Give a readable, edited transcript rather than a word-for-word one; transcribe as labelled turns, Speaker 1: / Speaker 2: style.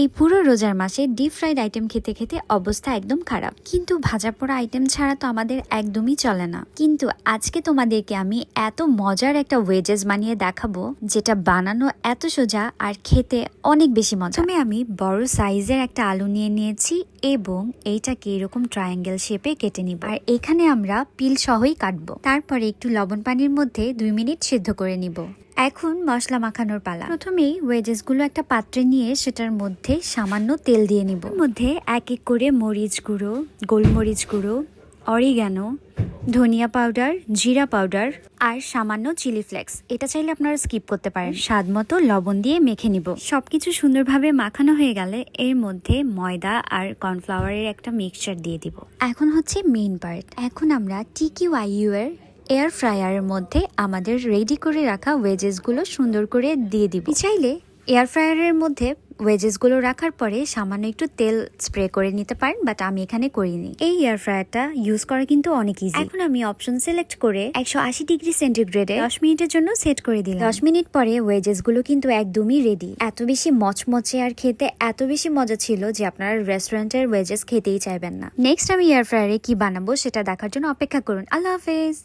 Speaker 1: এই পুরো রোজার মাসে ডিপ ফ্রাইড আইটেম খেতে খেতে অবস্থা একদম খারাপ, কিন্তু ভাজা পোড়া আইটেম ছাড়া তো আমাদের একদমই চলে না। কিন্তু আজকে তোমাদেরকে আমি এত মজার একটা ওয়েজেস বানিয়ে দেখাবো যেটা বানানো এত সোজা আর খেতে অনেক বেশি মজা। আমি বড় সাইজের একটা আলু নিয়ে নিয়েছি এবং এইটাকে এরকম ট্রায়াঙ্গেল শেপে কেটে নিব। আর এখানে আমরা পিল সহই কাটবো। তারপরে একটু লবণ পানির মধ্যে 2 মিনিট সিদ্ধ করে নিব। এখন মশলা মাখানোর পালা। প্রথমেই ওয়েজেস গুলো একটা পাত্রে নিয়ে সেটার মধ্যে সামান্য তেল দিয়ে নিব। মধ্যে এক এক করে মরিচ গুঁড়ো, গোলমরিচ গুঁড়ো, অরিগানো, ধনিয়া পাউডার, জিরা পাউডার আর সামান্য চিলি ফ্লেক্স, এটা চাইলে আপনারা স্কিপ করতে পারেন। স্বাদ মতো লবণ দিয়ে মেখে নিব। সবকিছু সুন্দরভাবে মাখানো হয়ে গেলে এর মধ্যে ময়দা আর কর্নফ্লাওয়ারের একটা মিক্সচার দিয়ে দিব। এখন হচ্ছে মেইন পার্ট। এখন আমরা TQIU এর এয়ার ফ্রায়ারের মধ্যে আমাদের রেডি করে রাখা ওয়েজেস গুলো সুন্দর করে দিয়ে দিব। চাইলে এয়ার ফ্রায়ারের মধ্যে ওয়েজেস গুলো রাখার পরে সামান্য একটু তেল স্প্রে করে নিতে পারেন, বাট আমি এখানে করিনি। এই এয়ার ফ্রায়ারটা ইউজ করা কিন্তু অনেক ইজি। এখন আমি অপশন সিলেক্ট করে 180 ডিগ্রি সেন্টিগ্রেডে 10 মিনিটের জন্য সেট করে দিলাম। 10 মিনিট পরে ওয়েজেস গুলো কিন্তু একদমই রেডি। এত বেশি মচমচে আর খেতে এত বেশি মজা ছিল যে আপনারা রেস্টুরেন্টের ওয়েজেস খেতেই চাইবেন না। নেক্সট আমি এয়ার ফ্রায়ারে কি বানাবো সেটা দেখার জন্য অপেক্ষা করুন। আল্লাহ হাফেজ।